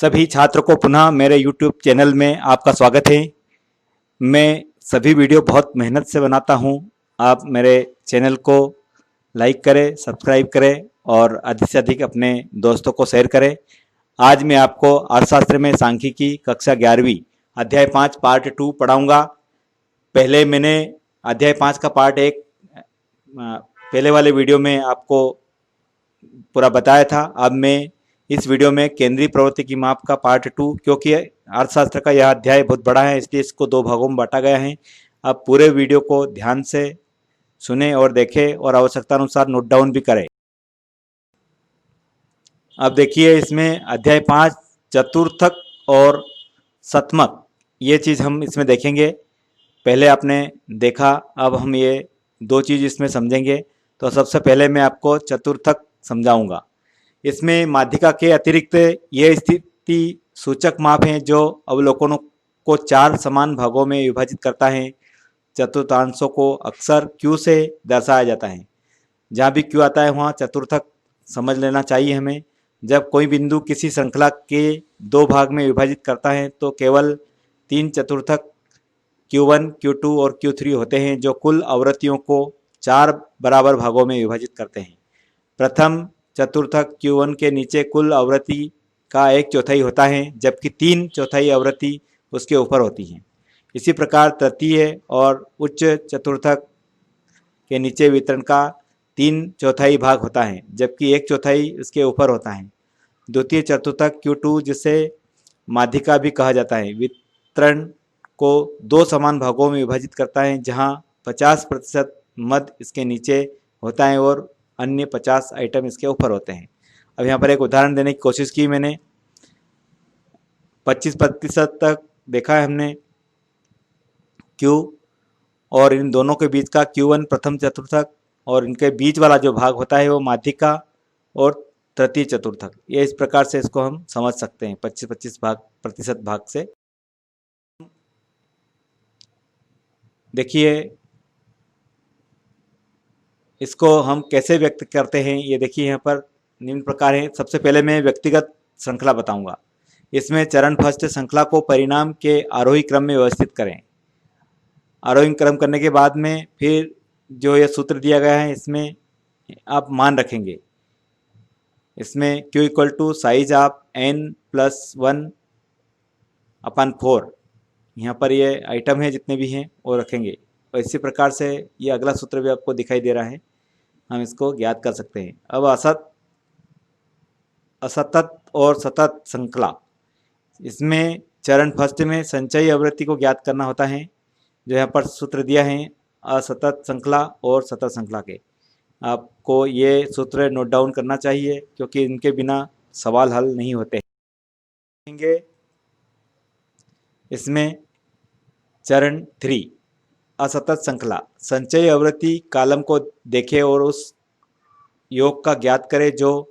सभी छात्र को पुनः मेरे YouTube चैनल में आपका स्वागत है। मैं सभी वीडियो बहुत मेहनत से बनाता हूं। आप मेरे चैनल को लाइक करें, सब्सक्राइब करें और अधिक से अधिक अपने दोस्तों को शेयर करें। आज मैं आपको अर्थशास्त्र में सांख्यिकी कक्षा 11वीं अध्याय 5 पार्ट 2 पढ़ाऊंगा। पहले मैंने अध्याय 5 का पार्ट 1 पहले वाले वीडियो में आपको पूरा बताया था। अब मैं इस वीडियो में केंद्रीय प्रवृत्ति की माप का पार्ट 2, क्योंकि अर्थशास्त्र का यह अध्याय बहुत बड़ा है इसलिए इसको 2 भागों में बांटा गया है। अब पूरे वीडियो को ध्यान से सुने और देखें और आवश्यकता अनुसार नोट डाउन भी करें। अब देखिए, इसमें अध्याय 5 चतुर्थक और शतमक, ये चीज़ हम इसमें देखेंगे। पहले आपने देखा, अब हम ये 2 चीज़ इसमें समझेंगे। तो सबसे पहले मैं आपको चतुर्थक समझाऊंगा। इसमें माध्यिका के अतिरिक्त ये स्थिति सूचक माप हैं जो अवलोकनों को 4 समान भागों में विभाजित करता है। चतुर्थांशों को अक्सर Q से दर्शाया जाता है। जहाँ भी Q आता है वहाँ चतुर्थक समझ लेना चाहिए हमें। जब कोई बिंदु किसी श्रृंखला के 2 भाग में विभाजित करता है तो केवल 3 चतुर्थक Q1, Q2 और Q3 होते हैं जो कुल आवृत्तियों को 4 बराबर भागों में विभाजित करते हैं। प्रथम चतुर्थक Q1 के नीचे कुल आवृत्ति का 1/4 होता है, जबकि 3/4 आवृत्ति उसके ऊपर होती है। इसी प्रकार तृतीय और उच्च चतुर्थक के नीचे वितरण का 3/4 भाग होता है, जबकि 1/4 उसके ऊपर होता है। द्वितीय चतुर्थक Q2, जिसे माध्यिका भी कहा जाता है, वितरण को 2 समान भागों में विभाजित करता है, जहां 50% मध्य इसके नीचे होता है और अन्य 50 आइटम इसके ऊपर होते हैं। अब यहाँ पर एक उदाहरण देने की कोशिश की मैंने। 25% तक देखा है हमने Q, और इन दोनों के बीच का Q1 प्रथम चतुर्थक, और इनके बीच वाला जो भाग होता है वो माध्यिका और तृतीय चतुर्थक। ये इस प्रकार से इसको हम समझ सकते हैं 25-25 प्रतिशत भाग से। देखिए इसको हम कैसे व्यक्त करते हैं, ये देखिए यहाँ पर निम्न प्रकार है। सबसे पहले मैं व्यक्तिगत श्रृंखला बताऊंगा। इसमें चरण फर्स्ट श्रृंखला को परिणाम के आरोही क्रम में व्यवस्थित करें। आरोही क्रम करने के बाद में फिर जो ये सूत्र दिया गया है इसमें आप मान रखेंगे। इसमें Q equal to size of n+1/4, यहाँ पर ये आइटम है जितने भी हैं वो रखेंगे। और इसी प्रकार से ये अगला सूत्र भी आपको दिखाई दे रहा है, हम इसको ज्ञात कर सकते हैं। अब असतत और सतत श्रृंखला, इसमें चरण फर्स्ट में संचयी आवृत्ति को ज्ञात करना होता है, जो यहाँ पर सूत्र दिया है असतत श्रृंखला और सतत श्रृंखला के। आपको ये सूत्र नोट डाउन करना चाहिए क्योंकि इनके बिना सवाल हल नहीं होते हैं। इसमें चरण 3 असतत श्रृंखला, संचयी आवृत्ति कॉलम को देखें और उस योग का ज्ञात करें जो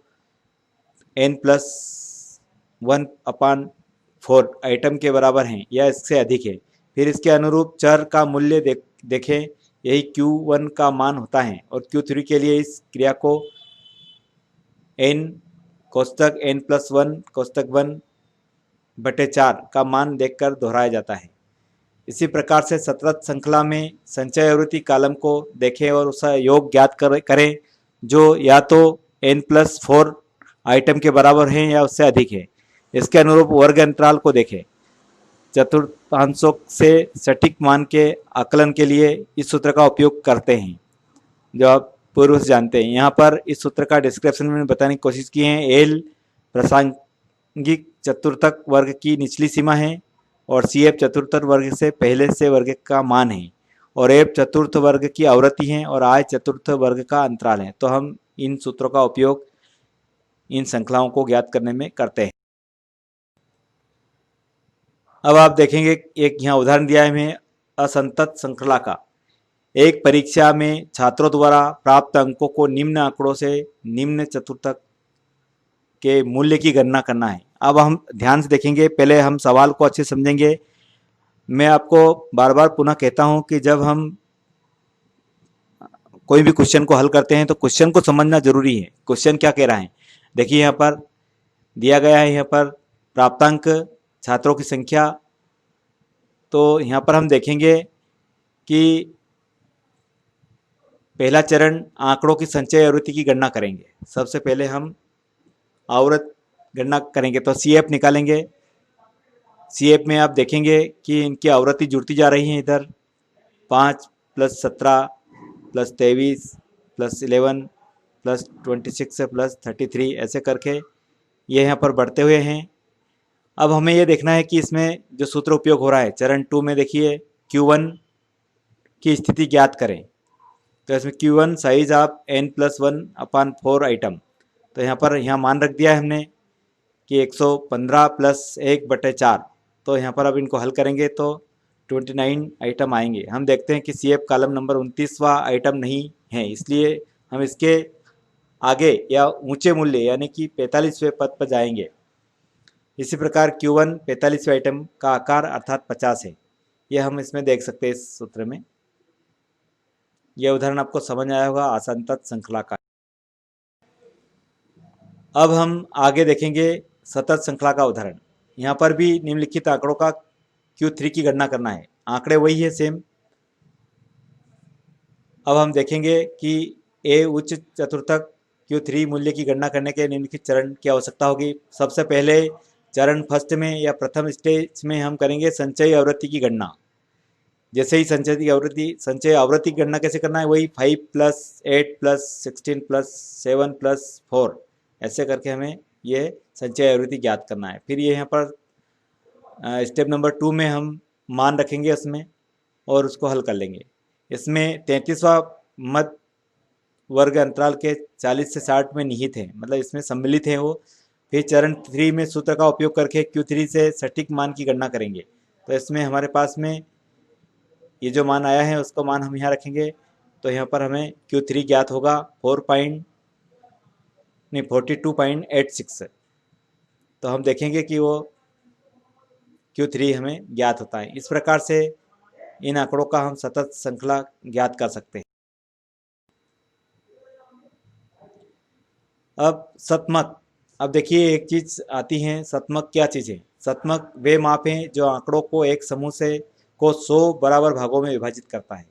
n+1/4 आइटम के बराबर हैं या इससे अधिक है। फिर इसके अनुरूप चर का मूल्य देखें, यही Q1 का मान होता है, और Q3 के लिए इस क्रिया को n+1/4 का मान देखकर दोहराया जाता है। इसी प्रकार से सतत श्रृंखला में संचय आवृत्ति कॉलम को देखें और उसका योग ज्ञात करें जो या तो n+4 आइटम के बराबर है या उससे अधिक है। इसके अनुरूप वर्ग अंतराल को देखें। चतुर्थांशों से सटीक मान के आकलन के लिए इस सूत्र का उपयोग करते हैं, जो आप पूर्व से जानते हैं। यहाँ पर इस सूत्र का डिस्क्रिप्शन में बताने की कोशिश की है। L प्रासंगिक चतुर्थक वर्ग की निचली सीमा है और CF चतुर्थक वर्ग से पहले से वर्ग का मान है, और F चतुर्थ वर्ग की आवृत्ति है और I चतुर्थ वर्ग का अंतराल है। तो हम इन सूत्रों का उपयोग इन श्रृंखलाओं को ज्ञात करने में करते हैं। अब आप देखेंगे एक यहाँ उदाहरण दिया है हमें असंतत श्रृंखला का। एक परीक्षा में छात्रों द्वारा प्राप्त अंकों को निम्न आंकड़ों से निम्न चतुर्थक के मूल्य की गणना करना है। अब हम ध्यान से देखेंगे, पहले हम सवाल को अच्छे समझेंगे। मैं आपको बार बार पुनः कहता हूं कि जब हम कोई भी क्वेश्चन को हल करते हैं तो क्वेश्चन को समझना जरूरी है। क्वेश्चन क्या कह रहा है, देखिए यहाँ पर दिया गया है, यहाँ पर प्राप्तांक, छात्रों की संख्या। तो यहाँ पर हम देखेंगे कि पहला चरण आंकड़ों की संचय आवृत्ति की गणना करेंगे। सबसे पहले हम आवृत्ति गणना करेंगे, तो CF निकालेंगे। CF में आप देखेंगे कि इनकी आवृत्ति जुड़ती जा रही है। इधर 5 + 17 + 23 + 11 + 26 + 33 ऐसे करके ये यहाँ पर बढ़ते हुए हैं। अब हमें ये देखना है कि इसमें जो सूत्र उपयोग हो रहा है चरण 2 में, देखिए Q1 की स्थिति ज्ञात करें। तो इसमें Q1 size of n+1/4 item. तो यहाँ मान रख दिया है हमने कि 115 + 1/4। तो यहाँ पर अब इनको हल करेंगे तो 29 आइटम आएंगे। हम देखते हैं कि CF कॉलम नंबर 29वां आइटम नहीं है, इसलिए हम इसके आगे या ऊंचे मूल्य यानी कि 45वें पद पर जाएंगे। इसी प्रकार Q1 45वें आइटम का आकार अर्थात 50 है। यह हम इसमें देख सकते हैं इस सूत्र में। यह उदाहरण आपको समझ आया होगा असंतत श्रृंखला का। अब हम आगे देखेंगे सतत श्रृंखला का उदाहरण। यहाँ पर भी निम्नलिखित आंकड़ों का Q3 की गणना करना है। आंकड़े वही है सेम। अब हम देखेंगे कि A उच्च चतुर्थक Q3 मूल्य की गणना करने के निम्नलिखित चरण की आवश्यकता होगी। सबसे पहले चरण फर्स्ट में या प्रथम स्टेज में हम करेंगे संचयी आवृत्ति की गणना। जैसे ही संचयी आवृत्ति की गणना कैसे करना है, वही 5 + 8 + 16 + 7 + 4 ऐसे करके हमें ये संचय आवृत्ति ज्ञात करना है। फिर ये यहाँ पर स्टेप नंबर 2 में हम मान रखेंगे उसमें और उसको हल कर लेंगे। इसमें 33वां मध्य वर्ग अंतराल के 40 से 60 में निहित है, मतलब इसमें सम्मिलित है वो। फिर चरण 3 में सूत्र का उपयोग करके Q3 से सटीक मान की गणना करेंगे। तो इसमें हमारे पास में ये जो मान आया है उसको मान हम यहाँ रखेंगे। तो यहाँ पर हमें Q3 ज्ञात होगा 42.86। तो हम देखेंगे कि वो Q3 हमें ज्ञात होता है। इस प्रकार से इन आंकड़ों का हम सतत श्रृंखला ज्ञात कर सकते हैं। अब सतमक। अब देखिए एक चीज आती है, सतमक क्या चीज है? सतमक वे माप हैं जो आंकड़ों को एक समूह से को 100 बराबर भागों में विभाजित करता है।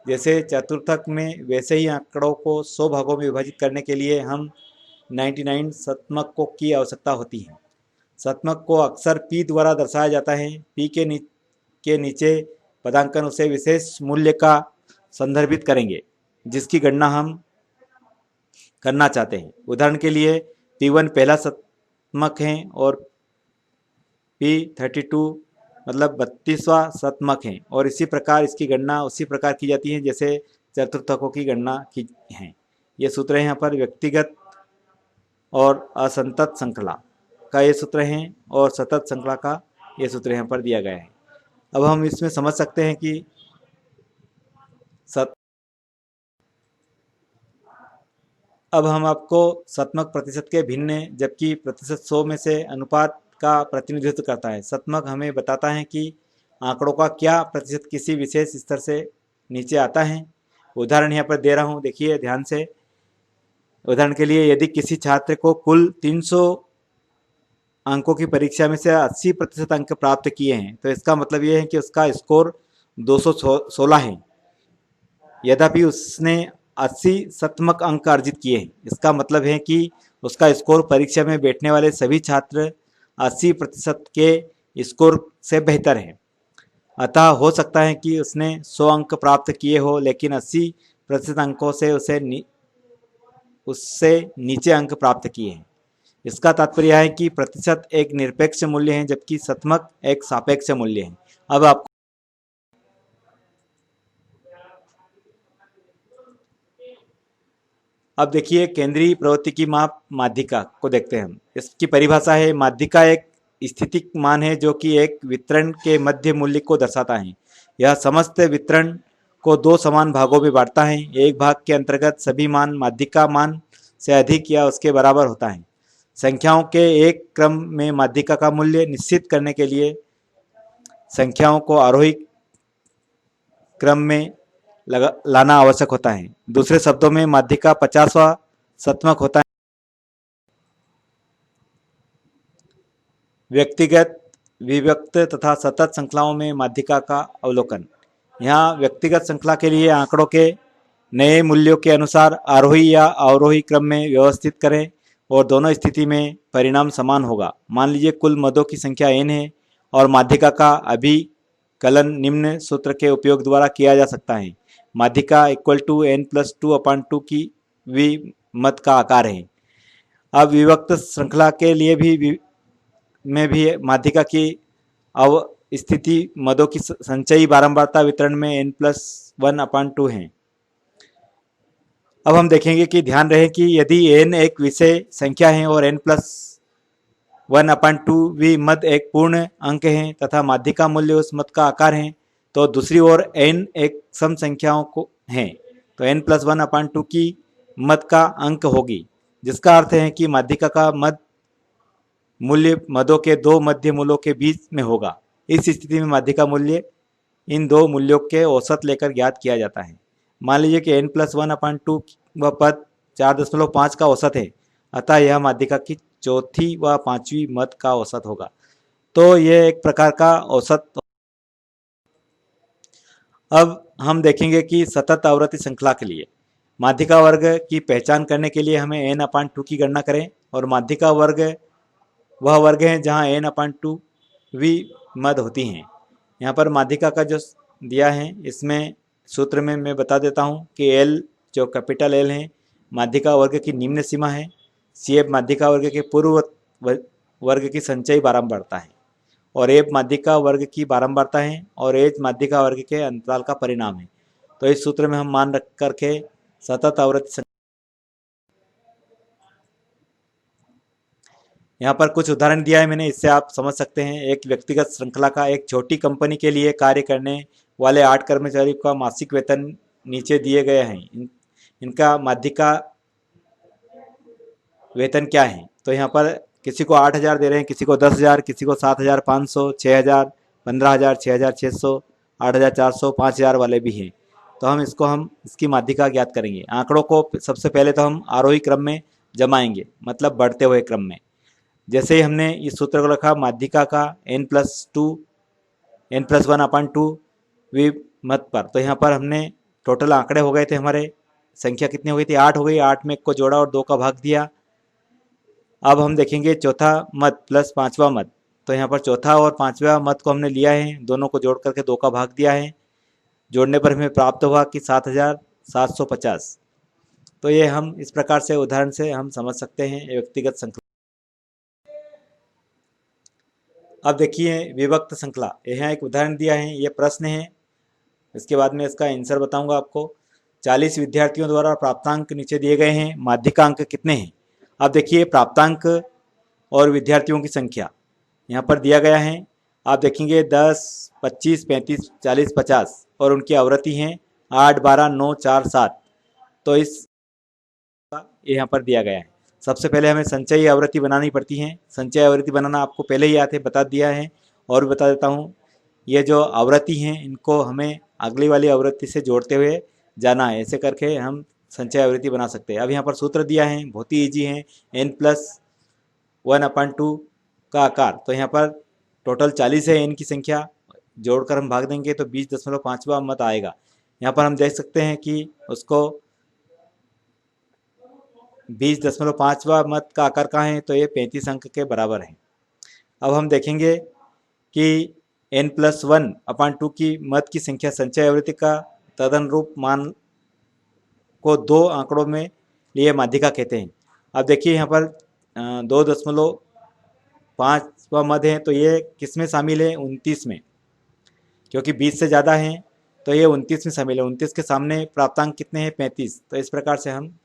जैसे चतुर्थक में, वैसे ही आंकड़ों को 100 भागों में विभाजित करने के लिए हम 99 सतमकों की आवश्यकता होती है। सतमक को अक्सर P द्वारा दर्शाया जाता है। P के नीचे पदांकन उसे विशेष मूल्य का संदर्भित करेंगे जिसकी गणना हम करना चाहते हैं। उदाहरण के लिए P1 पहला सतमक है और P32 मतलब 32वां सतमक है, और इसी प्रकार इसकी गणना उसी प्रकार की जाती है जैसे चतुर्थकों की गणना की है। ये सूत्र है यहाँ पर व्यक्तिगत और असंतत श्रृंखला का ये सूत्र है, और सतत श्रृंखला का ये सूत्र यहाँ पर दिया गया है। अब हम इसमें समझ सकते हैं कि अब हम आपको सतमक प्रतिशत के भिन्न जबकि प्रतिशत 100 में से अनुपात का प्रतिनिधित्व करता है। सतमक हमें बताता है कि आंकड़ों का क्या प्रतिशत किसी विशेष स्तर से नीचे आता है। उदाहरण यहाँ पर दे रहा हूँ, देखिए ध्यान से। उदाहरण के लिए यदि किसी छात्र को कुल 300 अंकों की परीक्षा में से 80% अंक प्राप्त किए हैं, तो इसका मतलब ये है कि उसका स्कोर 216 है। यद्यपि उसने 80 सतमक अंक अर्जित किए हैं, इसका मतलब है कि उसका स्कोर परीक्षा में बैठने वाले सभी छात्र 80% के स्कोर से बेहतर है। अतः हो सकता है कि उसने 100 अंक प्राप्त किए हो, लेकिन 80% अंकों से उससे नीचे अंक प्राप्त किए हैं। इसका तात्पर्य है कि प्रतिशत एक निरपेक्ष मूल्य है जबकि सतमक एक सापेक्ष मूल्य है। अब देखिए केंद्रीय प्रवृत्ति की माप माध्यिका को देखते हैं हम। इसकी परिभाषा है, माध्यिका एक स्थितिक मान है जो कि एक वितरण के मध्य मूल्य को दर्शाता है। यह समस्त वितरण को 2 समान भागों में बांटता है। एक भाग के अंतर्गत सभी मान माध्यिका मान से अधिक या उसके बराबर होता है। संख्याओं के एक क्रम में माध्यिका का मूल्य निश्चित करने के लिए संख्याओं को आरोही क्रम में लाना आवश्यक होता है। दूसरे शब्दों में माध्यिका 50वां सतमक होता है। व्यक्तिगत, विभक्त तथा सतत श्रृंखलाओं में माध्यिका का अवलोकन। यहाँ व्यक्तिगत श्रृंखला के लिए आंकड़ों के नए मूल्यों के अनुसार आरोही या अवरोही क्रम में व्यवस्थित करें और दोनों स्थिति में परिणाम समान होगा। मान लीजिए कुल मदों की संख्या n है और माध्यिका का अभिकलन निम्न सूत्र के उपयोग द्वारा किया जा सकता है। माध्यिका इक्वल टू n+2/2 की मद का आकार है। अब विभक्त श्रृंखला के लिए भी माध्यिका की स्थिति मदों की संचयी बारंबारता वितरण में n+1/2 है। अब हम देखेंगे कि ध्यान रहे कि यदि n एक विषय संख्या है और n+1/2 मद एक पूर्ण अंक है तथा माध्यिका मूल्य उस मद का आकार है, तो दूसरी ओर n एक सम संख्याओं को है तो n+1/2 की मद का अंक होगी, जिसका अर्थ है कि माध्यिका का मद मूल्य मदों के दो मध्य मूल्यों के बीच में होगा। इस स्थिति में माध्यिका मूल्य इन दो मूल्यों के औसत लेकर ज्ञात किया जाता है। मान लीजिए कि n+1/2 व पद 4.5 का औसत है, अतः यह माध्यिका की चौथी व पांचवी मद का औसत होगा। तो यह एक प्रकार का औसत। अब हम देखेंगे कि सतत आवृत्ति श्रृंखला के लिए माध्यिका वर्ग की पहचान करने के लिए हमें n/2 की गणना करें और माध्यिका वर्ग वह वर्ग है जहां n/2 मद होती हैं। यहाँ पर माध्यिका का जो दिया है इसमें सूत्र में मैं बता देता हूँ कि L जो कैपिटल L है माध्यिका वर्ग की निम्न सीमा है, CF माध्यिका वर्ग के पूर्व वर्ग की संचयी बारंबारता है और F माध्यिका वर्ग की बारंबारता है और H माध्यिका वर्ग के अंतराल का परिणाम है। तो इस सूत्र में हम मान रख करके सतत आवृत्ति यहाँ पर कुछ उदाहरण दिया है मैंने, इससे आप समझ सकते हैं। एक व्यक्तिगत श्रृंखला का एक छोटी कंपनी के लिए कार्य करने वाले 8 कर्मचारियों का मासिक वेतन नीचे दिए गए हैं। इनका माध्यिका वेतन क्या है? तो यहाँ पर किसी को 8,000 दे रहे हैं, किसी को 10,000, किसी को 7,500, 6,000, 15,000, 6,600, 8,400, 5,000 वाले भी हैं। तो हम इसकी माध्यिका ज्ञात करेंगे। आंकड़ों को सबसे पहले तो हम आरोही क्रम में जमाएंगे, मतलब बढ़ते हुए क्रम में। जैसे ही हमने इस सूत्र को रखा माध्यिका का n+1/2 मद पर, तो यहाँ पर हमने टोटल आंकड़े हो गए थे, हमारे संख्या कितनी हो गई थी? 8 हो गई। 8 में 1 को जोड़ा और 2 का भाग दिया। अब हम देखेंगे चौथा मद प्लस पांचवा मद। तो यहाँ पर चौथा और पांचवा मद को हमने लिया है, दोनों को जोड़ करके 2 का भाग दिया है। जोड़ने पर हमें प्राप्त हुआ कि 7,750। तो ये हम इस प्रकार से उदाहरण से हम समझ सकते हैं व्यक्तिगत श्रृंखला। अब देखिए विभक्त श्रृंखला, यहाँ एक उदाहरण दिया है, ये प्रश्न है, इसके बाद में इसका आंसर बताऊंगा आपको। 40 विद्यार्थियों द्वारा प्राप्तांक नीचे दिए गए हैं, माध्यिका अंक कितने हैं? अब देखिए प्राप्तांक और विद्यार्थियों की संख्या यहाँ पर दिया गया है। आप देखेंगे 10, 25, 35, 40, 50 और उनकी आवृत्ति हैं 8, 12, 9, 4, 7। तो इस यहाँ पर दिया गया है। सबसे पहले हमें संचयी आवृत्ति बनानी पड़ती है। संचयी आवृत्ति बनाना आपको पहले ही आते बता दिया है और बता देता हूँ। ये जो आवृत्ति हैं इनको हमें अगली वाली आवृत्ति से जोड़ते हुए जाना है, ऐसे करके हम संचय आवृत्ति बना सकते हैं। अब यहाँ पर सूत्र दिया है, बहुत ही ईजी है। n+1/2 का आकार, तो यहाँ पर टोटल 40 है, n की संख्या जोड़कर हम भाग देंगे तो 20.5वां मद आएगा। यहाँ पर हम देख सकते हैं कि उसको 20.5वां मद का आकार कहाँ है, तो ये 35 अंक के बराबर है। अब हम देखेंगे कि n+1/2 की मद की संख्या संचय आवृत्ति का तदनुरूप मान को 2 आंकड़ों में लिए माध्यिका कहते हैं। अब देखिए यहाँ पर 2.5वां मद है, तो ये किस में शामिल है? 29 में, क्योंकि 20 से ज़्यादा है तो ये 29 में शामिल है। 29 के सामने प्राप्तांक कितने हैं? 35। तो इस प्रकार से हम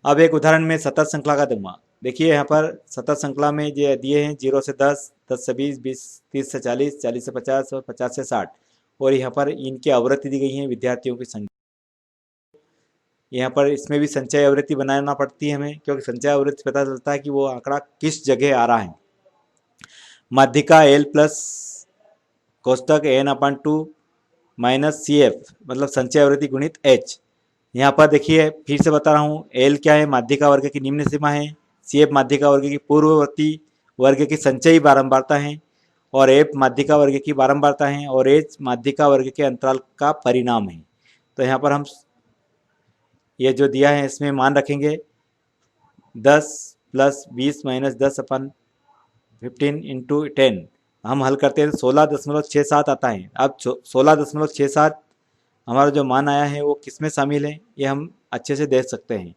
अब एक उदाहरण में सतत श्रृंखला का दूंगा। देखिए यहाँ पर सतत श्रृंखला में ये दिए हैं 0 से 10, 10 से 20, 20, 30 से 40, 40 से 50 और 50 से 60 और यहाँ पर इनकी आवृत्ति दी गई है विद्यार्थियों की संख्या। यहाँ पर इसमें भी संचय आवृत्ति बनाना पड़ती है हमें, क्योंकि संचय आवृत्ति पता चलता है कि वो आंकड़ा किस जगह आ रहा है। माध्यिका L प्लस कोष्टक n/2 माइनस CF मतलब संचय आवृत्ति गुणित H। यहाँ पर देखिए फिर से बता रहा हूँ, L क्या है? माध्यिका वर्ग की निम्न सीमा है, सी एफ माध्यिका वर्ग की पूर्ववर्ती वर्ग की संचयी बारंबारता है और एफ माध्यिका वर्ग की बारंबारता है और एच माध्यिका वर्ग के अंतराल का परिणाम है। तो यहाँ पर हम ये जो दिया है इसमें मान रखेंगे 10 + 20 - 10 अपन 15 × 10 हम हल करते हैं तो 16.67 आता है। अब 16.67 हमारा जो मान आया है वो किस में शामिल है ये हम अच्छे से देख सकते हैं।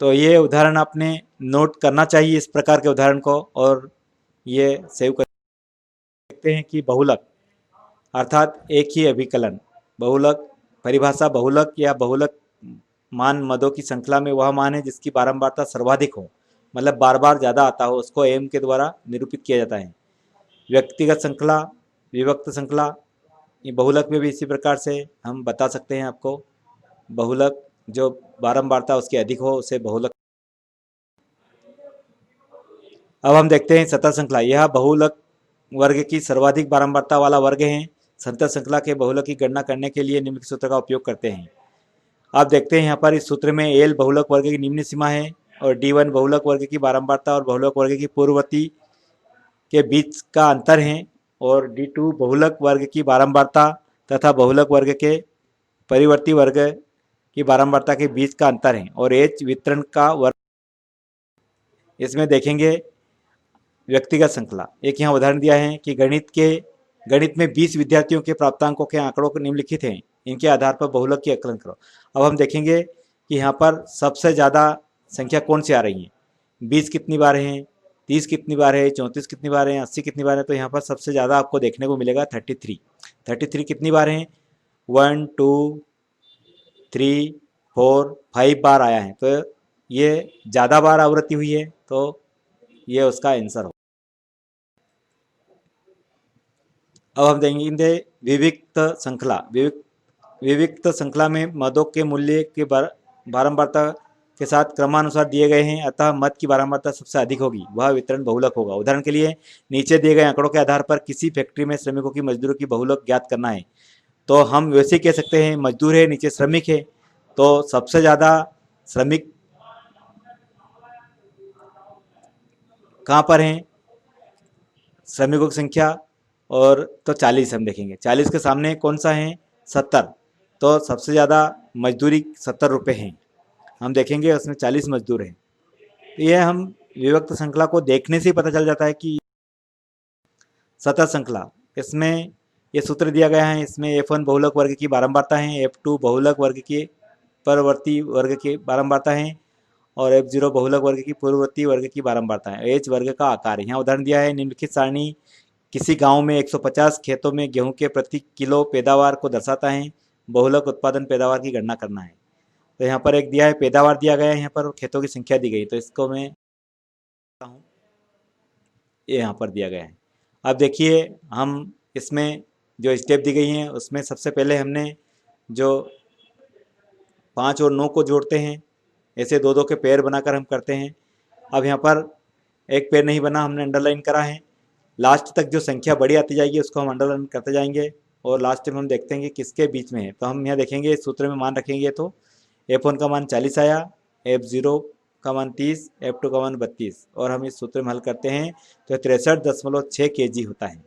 तो ये उदाहरण आपने नोट करना चाहिए इस प्रकार के उदाहरण को, और ये सेव कर सकते हैं कि बहुलक अर्थात एक ही अभिकलन, बहुलक परिभाषा बहुलक या बहुलक मान मदों की श्रृंखला में वह मान है जिसकी बारंबारता सर्वाधिक हो, मतलब बार बार ज़्यादा आता हो, उसको एम के द्वारा निरूपित किया जाता है। व्यक्तिगत श्रृंखला, विभक्त श्रृंखला, ये बहुलक में भी इसी प्रकार से हम बता सकते हैं आपको। बहुलक जो बारंबारता उसकी अधिक हो उसे बहुलक। अब हम देखते हैं सतह श्रृंखला। यह बहुलक वर्ग की सर्वाधिक बारंबारता वाला वर्ग है। सतह श्रृंखला के बहुलक की गणना करने के लिए निम्न सूत्र का उपयोग करते हैं। आप देखते हैं यहाँ पर इस सूत्र में एल बहुलक वर्ग की निम्न सीमा है और D1 बहुलक वर्ग की बारंबारता और बहुलक वर्ग की पूर्ववर्ती के बीच का अंतर है और D2 बहुलक वर्ग की बारंबारता तथा बहुलक वर्ग के परिवर्ती वर्ग की बारंबारता के बीच का अंतर है और H वितरण का वर्ग। इसमें देखेंगे व्यक्तिगत श्रृंखला। एक यहाँ उदाहरण दिया है कि गणित में 20 विद्यार्थियों के प्राप्तांकों के आंकड़ों को निम्नलिखित हैं, इनके आधार पर बहुलक की आकलन करो। अब हम देखेंगे कि यहाँ पर सबसे ज़्यादा संख्या कौन सी आ रही है। 20 कितनी बार है, 30 कितनी बार है, 34 कितनी बार है, 80 कितनी बार है। तो यहाँ पर सबसे ज़्यादा आपको देखने को मिलेगा 33 कितनी बार है, 1 2 3 4 5 बार आया है। तो ये ज़्यादा बार आवृत्ति हुई है, तो ये उसका आंसर हो। अब हम देखेंगे विविक्त श्रृंखला। विविक्त श्रृंखला में मदों के मूल्य के बारंबारता के साथ क्रमानुसार दिए गए हैं, अतः मद की बारंबारता सबसे अधिक होगी, वह वितरण बहुलक होगा। उदाहरण के लिए नीचे दिए गए आंकड़ों के आधार पर किसी फैक्ट्री में श्रमिकों की मजदूरों की बहुलक ज्ञात करना है। तो हम वैसे कह सकते हैं मजदूर है, नीचे श्रमिक है, तो सबसे ज़्यादा श्रमिक कहाँ पर हैं, श्रमिकों की संख्या, और तो 40 हम देखेंगे। 40 के सामने कौन सा है, 70, तो सबसे ज़्यादा मजदूरी 70 रुपये हैं। हम देखेंगे उसमें 40 मजदूर हैं। तो यह हम विभक्त श्रृंखला को देखने से ही पता चल जाता है कि सतह श्रृंखला, इसमें ये सूत्र दिया गया है। इसमें F1 बहुलक वर्ग की बारंबारता है, F2 बहुलक वर्ग की परवर्ती वर्ग की बारंबारता है और F0 बहुलक वर्ग की पूर्ववर्ती वर्ग की बारंबारता है। H वर्ग का आकार है। यहाँ उदाहरण दिया है, निम्नलिखित सारणी किसी गांव में 150 खेतों में गेहूं के प्रति किलो पैदावार को दर्शाता है। बहुलक उत्पादन पैदावार की गणना करना है। तो यहाँ पर एक दिया है, पैदावार दिया गया है, यहाँ पर खेतों की संख्या दी गई, तो इसको मैं ये यहाँ पर दिया गया है। अब देखिए हम इसमें जो स्टेप दी गई हैं उसमें सबसे पहले हमने जो 5 और 9 को जोड़ते हैं, ऐसे दो दो के पैर बनाकर हम करते हैं। अब यहाँ पर एक पैर नहीं बना, हमने अंडरलाइन करा है। लास्ट तक जो संख्या बड़ी आती जाएगी उसको हम अंडरलाइन करते जाएंगे और लास्ट में हम देखते हैं कि किसके बीच में है। तो हम यहाँ देखेंगे इस सूत्र में मान रखेंगे तो F1 का मान 40 आया, F0 का मान 30, F2 का मान 32 और हम इस सूत्र में हल करते हैं तो 63.6 kg होता है।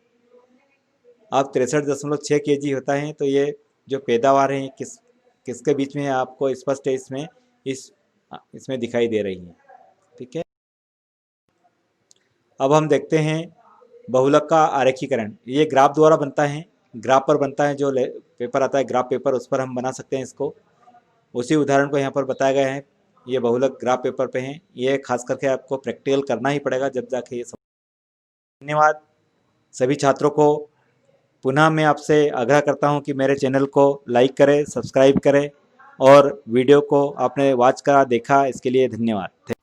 अब 63.6 kg होता है। तो ये जो पैदावार है किसके बीच में है आपको स्पष्ट है इसमें दिखाई दे रही है। ठीक है। अब हम देखते हैं बहुलक का आरेखीकरण। ये ग्राफ द्वारा बनता है, ग्राफ पर बनता है, जो पेपर आता है ग्राफ पेपर, उस पर हम बना सकते हैं इसको। उसी उदाहरण को यहाँ पर बताया गया है, ये बहुलक ग्राफ पेपर पे हैं। ये खास करके आपको प्रैक्टिकल करना ही पड़ेगा जब जाके ये सब। धन्यवाद सभी छात्रों को। पुनः मैं आपसे आग्रह करता हूँ कि मेरे चैनल को लाइक करें, सब्सक्राइब करें और वीडियो को आपने वॉच करा देखा इसके लिए धन्यवाद।